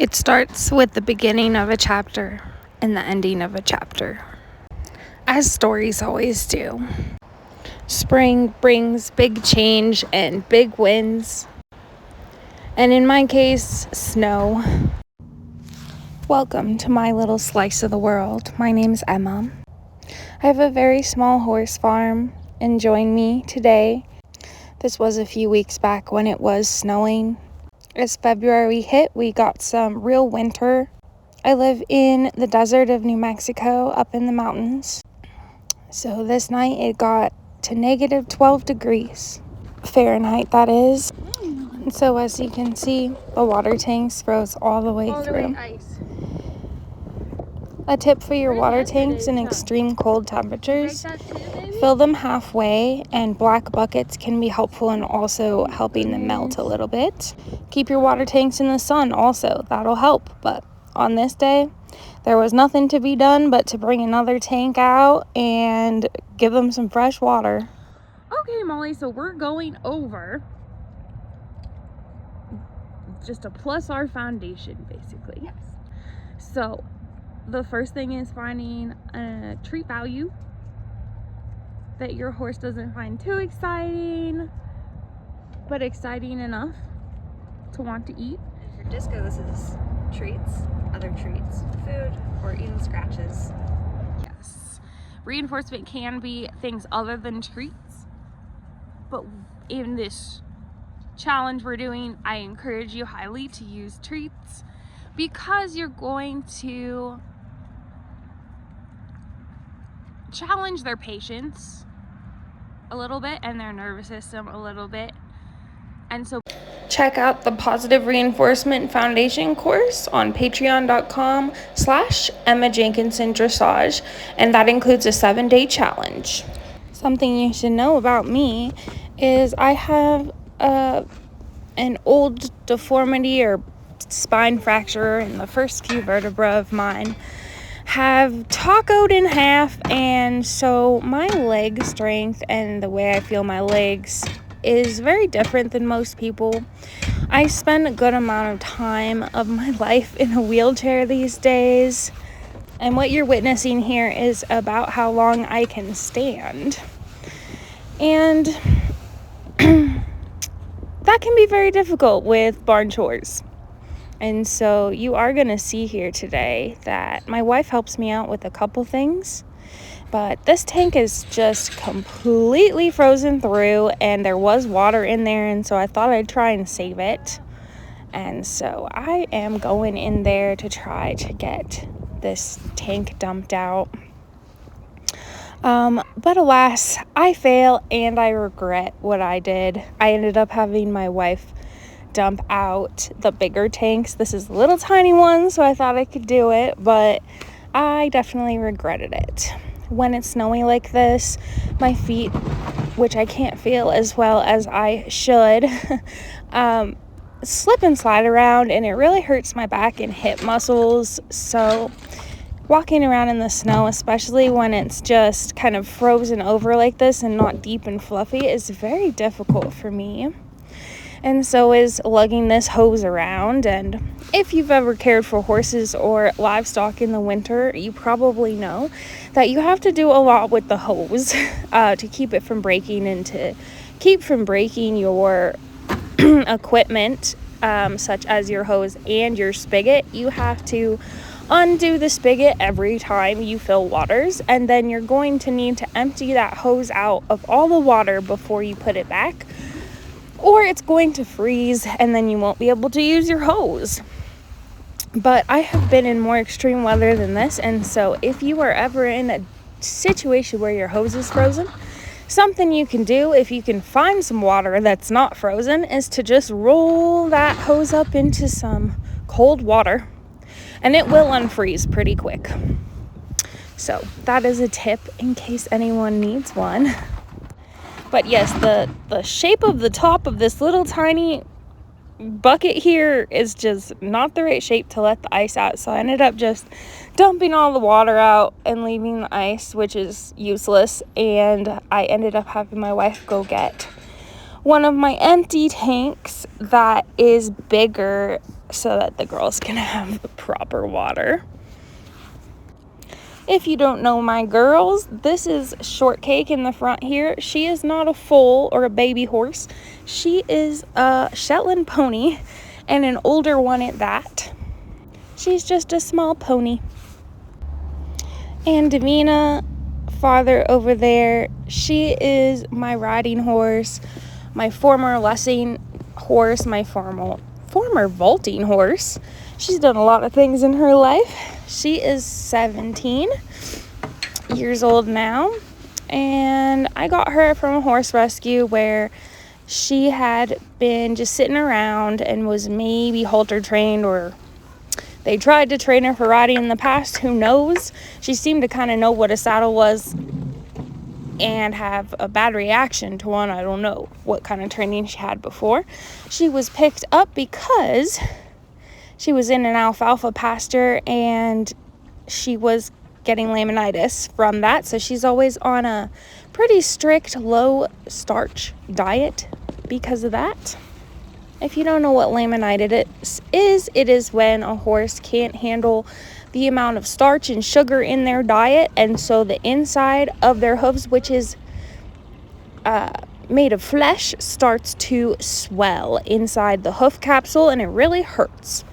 It starts with the beginning of a chapter and the ending of a chapter, as stories always do. Spring brings big change and big winds, and in my case, snow. Welcome to my little slice of the world. My name's Emma. I have a very small horse farm, and join me today. This was a few weeks back when it was snowing. As February hit, we got some real winter. I live in the desert of New Mexico, up in the mountains. So this night it got to negative 12 degrees Fahrenheit, that is. And so as you can see, the water tanks froze all the way through. Ice. A tip for your water tanks in extreme cold temperatures: fill them halfway, and black buckets can be helpful in also helping them melt a little bit. Keep your water tanks in the sun also, that'll help. But on this day, there was nothing to be done but to bring another tank out and give them some fresh water. Okay, Molly, so we're going over just to plus our foundation, basically. Yes. So the first thing is finding a treat value that your horse doesn't find too exciting, but exciting enough to want to eat. For Disco, this is treats, other treats, food, or even scratches. Yes. Reinforcement can be things other than treats, but in this challenge we're doing, I encourage you highly to use treats because you're going to challenge their patience a little bit and their nervous system a little bit. And so check out the Positive Reinforcement Foundation course on patreon.com/Emma Jenkinson Dressage, and that includes a 7-day challenge. Something you should know about me is I have an old deformity or spine fracture in the first few vertebrae of mine have tacoed in half, and so my leg strength and the way I feel my legs is very different than most people. I spend a good amount of time of my life in a wheelchair these days, and what you're witnessing here is about how long I can stand. And that can be very difficult with barn chores. And so you are going to see here today that my wife helps me out with a couple things, but this tank is just completely frozen through, and there was water in there, and so I thought I'd try and save it. And so I am going in there to try to get this tank dumped out. But alas, I fail and I regret what I did. I ended up having my wife dump out the bigger tanks. This is a little tiny one, so I thought I could do it, but I definitely regretted it. When it's snowy like this, my feet, which I can't feel as well as I should, slip and slide around, and it really hurts my back and hip muscles. So walking around in the snow, especially when it's just kind of frozen over like this and not deep and fluffy, is very difficult for me. And so is lugging this hose around. And if you've ever cared for horses or livestock in the winter, you probably know that you have to do a lot with the hose to keep it from breaking and to keep from breaking your equipment, such as your hose and your spigot. You have to undo the spigot every time you fill waters, and then you're going to need to empty that hose out of all the water before you put it back, or it's going to freeze and then you won't be able to use your hose. But I have been in more extreme weather than this, and so if you are ever in a situation where your hose is frozen, something you can do if you can find some water that's not frozen is to just roll that hose up into some cold water, and it will unfreeze pretty quick. So that is a tip in case anyone needs one. But yes, the shape of the top of this little tiny bucket here is just not the right shape to let the ice out. So I ended up just dumping all the water out and leaving the ice, which is useless. And I ended up having my wife go get one of my empty tanks that is bigger so that the girls can have the proper water. If you don't know my girls, this is Shortcake in the front here. She is not a foal or a baby horse. She is a Shetland pony, and an older one at that. She's just a small pony. And Davina, farther over there, she is my riding horse, my former lessing horse, my former vaulting horse. She's done a lot of things in her life. She is 17 years old now, and I got her from a horse rescue where she had been just sitting around and was maybe halter trained, or they tried to train her for riding in the past, who knows. She seemed to kind of know what a saddle was and have a bad reaction to one. I don't know what kind of training she had before. She was picked up because she was in an alfalfa pasture and she was getting laminitis from that. So she's always on a pretty strict low starch diet because of that. If you don't know what laminitis is, it is when a horse can't handle the amount of starch and sugar in their diet, and so the inside of their hooves, which is made of flesh, starts to swell inside the hoof capsule, and it really hurts.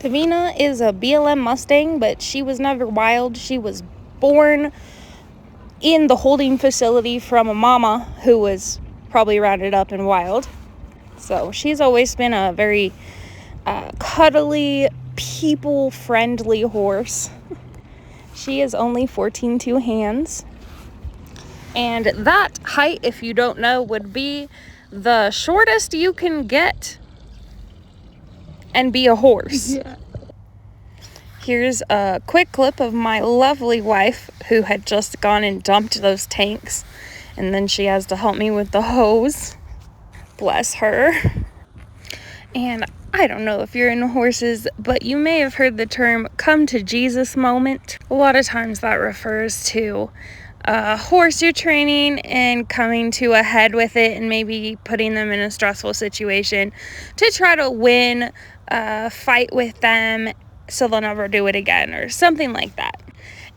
Davina is a BLM Mustang, but she was never wild. She was born in the holding facility from a mama who was probably rounded up and wild. So she's always been a very cuddly, people-friendly horse. She is only 14 hands. And that height, if you don't know, would be the shortest you can get and be a horse. Yeah. Here's a quick clip of my lovely wife who had just gone and dumped those tanks, and then she has to help me with the hose. Bless her. And I don't know if you're into horses, but you may have heard the term come to Jesus moment. A lot of times that refers to a horse you're training and coming to a head with it and maybe putting them in a stressful situation to try to win a fight with them so they'll never do it again or something like that.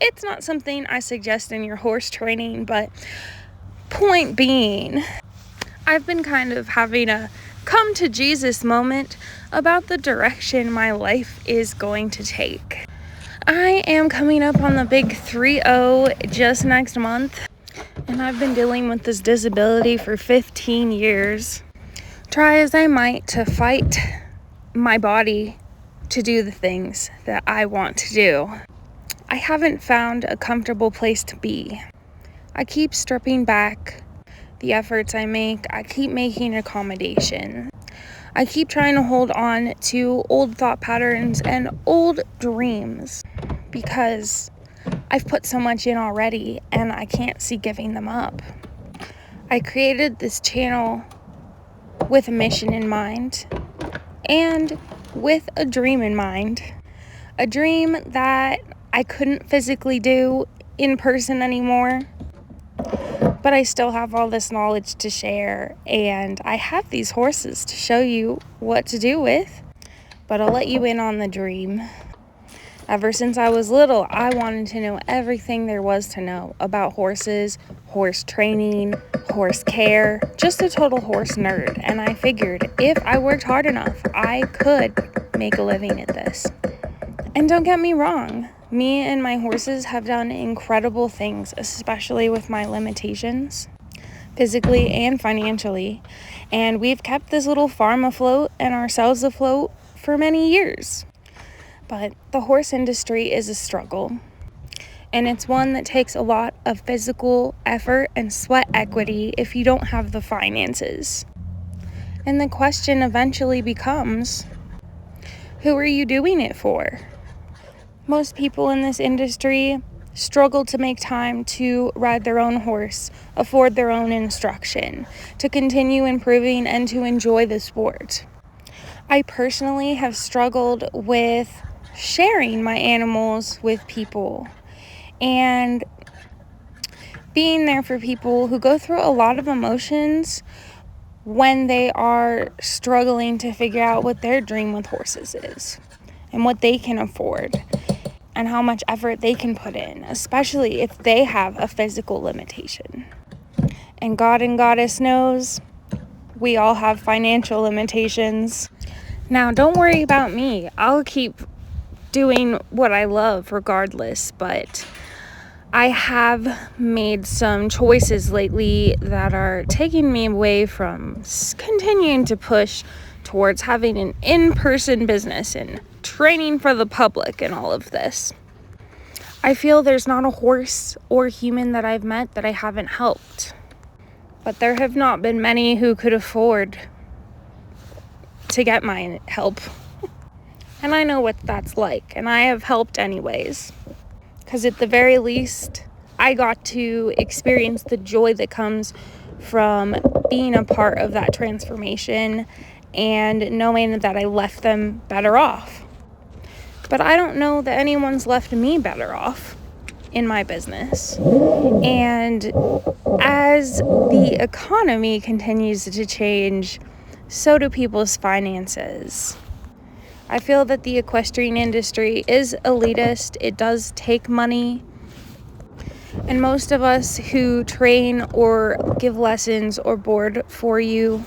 It's not something I suggest in your horse training, but point being, I've been kind of having a come to Jesus moment about the direction my life is going to take. I am coming up on the big 3-0 just next month, and I've been dealing with this disability for 15 years. Try as I might to fight my body to do the things that I want to do, I haven't found a comfortable place to be. I keep stripping back the efforts I make. I keep making accommodation. I keep trying to hold on to old thought patterns and old dreams because I've put so much in already and I can't see giving them up. I created this channel with a mission in mind and with a dream in mind. A dream that I couldn't physically do in person anymore, but I still have all this knowledge to share, and I have these horses to show you what to do with, but I'll let you in on the dream. Ever since I was little, I wanted to know everything there was to know about horses, horse training, horse care, just a total horse nerd, and I figured if I worked hard enough, I could make a living at this. And don't get me wrong, me and my horses have done incredible things, especially with my limitations, physically and financially. And we've kept this little farm afloat and ourselves afloat for many years. But the horse industry is a struggle. And it's one that takes a lot of physical effort and sweat equity if you don't have the finances. And the question eventually becomes, who are you doing it for? Most people in this industry struggle to make time to ride their own horse, afford their own instruction, to continue improving and to enjoy the sport. I personally have struggled with sharing my animals with people, and being there for people who go through a lot of emotions when they are struggling to figure out what their dream with horses is and what they can afford and how much effort they can put in, especially if they have a physical limitation. And God and Goddess knows we all have financial limitations. Now, don't worry about me. I'll keep doing what I love regardless, but I have made some choices lately that are taking me away from continuing to push towards having an in-person business and training for the public and all of this. I feel there's not a horse or human that I've met that I haven't helped, but there have not been many who could afford to get my help. And I know what that's like, and I have helped anyways. Because at the very least, I got to experience the joy that comes from being a part of that transformation and knowing that I left them better off. But I don't know that anyone's left me better off in my business. And as the economy continues to change, so do people's finances. I feel that the equestrian industry is elitist. It does take money. And most of us who train or give lessons or board for you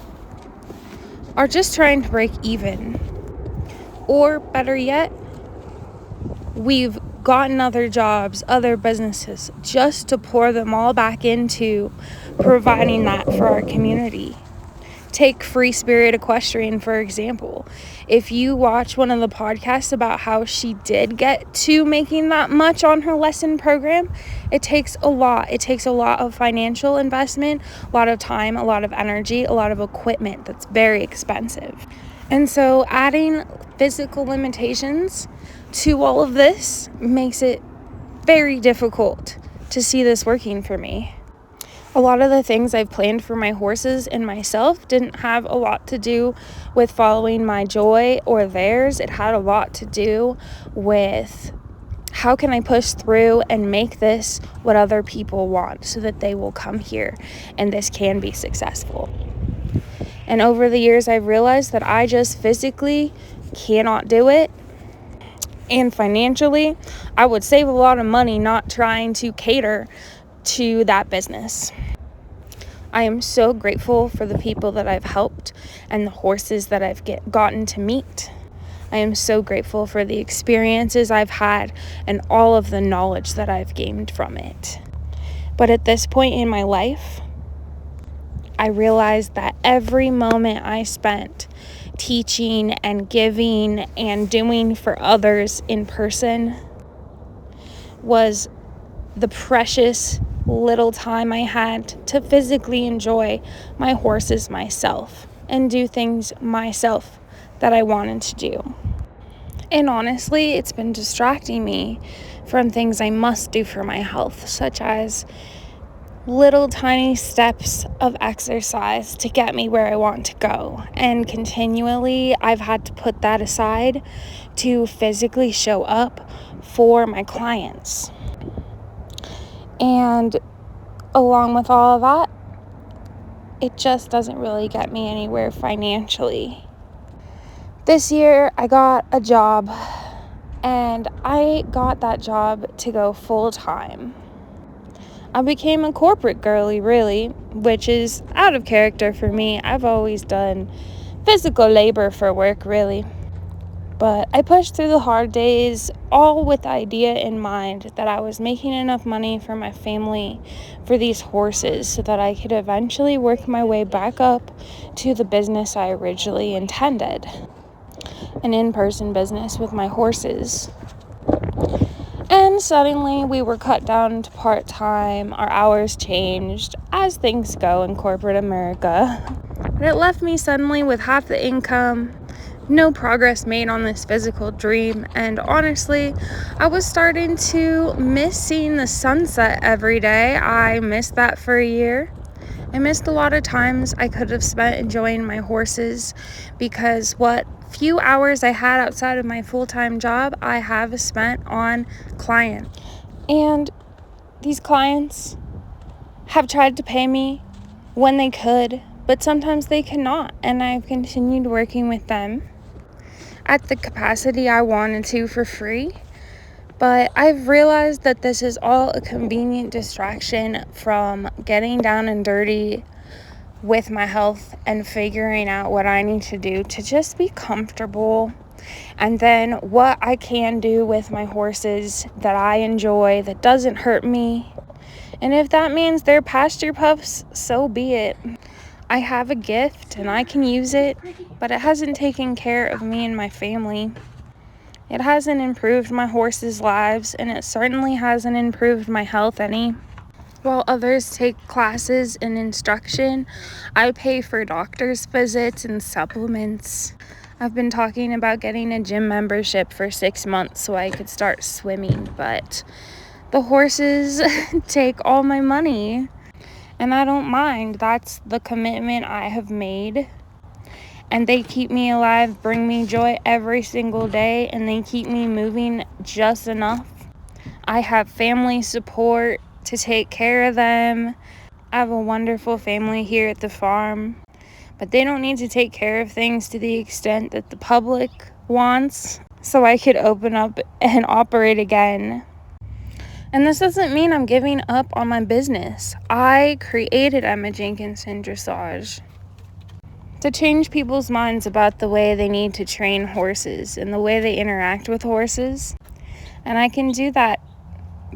are just trying to break even. Or better yet, we've gotten other jobs, other businesses, just to pour them all back into providing that for our community. Take Free Spirit Equestrian, for example. If you watch one of the podcasts about how she did get to making that much on her lesson program, it takes a lot. It takes a lot of financial investment, a lot of time, a lot of energy, a lot of equipment that's very expensive. And so adding physical limitations to all of this makes it very difficult to see this working for me. A lot of the things I've planned for my horses and myself didn't have a lot to do with following my joy or theirs. It had a lot to do with how can I push through and make this what other people want so that they will come here and this can be successful. And over the years, I've realized that I just physically cannot do it. And financially, I would save a lot of money not trying to cater to that business. I am so grateful for the people that I've helped and the horses that I've gotten to meet. I am so grateful for the experiences I've had and all of the knowledge that I've gained from it. But at this point in my life, I realized that every moment I spent teaching and giving and doing for others in person was the precious little time I had to physically enjoy my horses myself and do things myself that I wanted to do. And honestly, it's been distracting me from things I must do for my health, such as little tiny steps of exercise to get me where I want to go. And continually, I've had to put that aside to physically show up for my clients. And along with all of that, it just doesn't really get me anywhere financially. This year, I got a job, and I got that job to go full time. I became a corporate girly, really, which is out of character for me. I've always done physical labor for work, really. But I pushed through the hard days, all with the idea in mind that I was making enough money for my family for these horses so that I could eventually work my way back up to the business I originally intended. An in-person business with my horses. And suddenly we were cut down to part-time, our hours changed, as things go in corporate America. And it left me suddenly with half the income, no progress made on this physical dream, and honestly, I was starting to miss seeing the sunset every day. I missed that for a year. I missed a lot of times I could have spent enjoying my horses because what few hours I had outside of my full-time job, I have spent on clients. And these clients have tried to pay me when they could, but sometimes they cannot, and I've continued working with them at the capacity I wanted to for free. But I've realized that this is all a convenient distraction from getting down and dirty with my health and figuring out what I need to do to just be comfortable, and then what I can do with my horses that I enjoy, that doesn't hurt me. And if that means they're pasture pups, so be it. I have a gift and I can use it, but it hasn't taken care of me and my family. It hasn't improved my horses' lives, and it certainly hasn't improved my health any. While others take classes and instruction, I pay for doctor's visits and supplements. I've been talking about getting a gym membership for 6 months so I could start swimming, but the horses take all my money, and I don't mind. That's the commitment I have made. And they keep me alive, bring me joy every single day, and they keep me moving just enough. I have family support to take care of them. I have a wonderful family here at the farm, but they don't need to take care of things to the extent that the public wants, so I could open up and operate again. And this doesn't mean I'm giving up on my business. I created Emma Jenkinson Dressage to change people's minds about the way they need to train horses and the way they interact with horses. And I can do that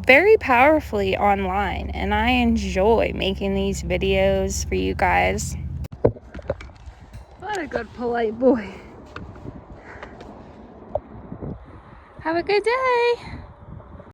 very powerfully online, and I enjoy making these videos for you guys. What a good, polite boy. Have a good day.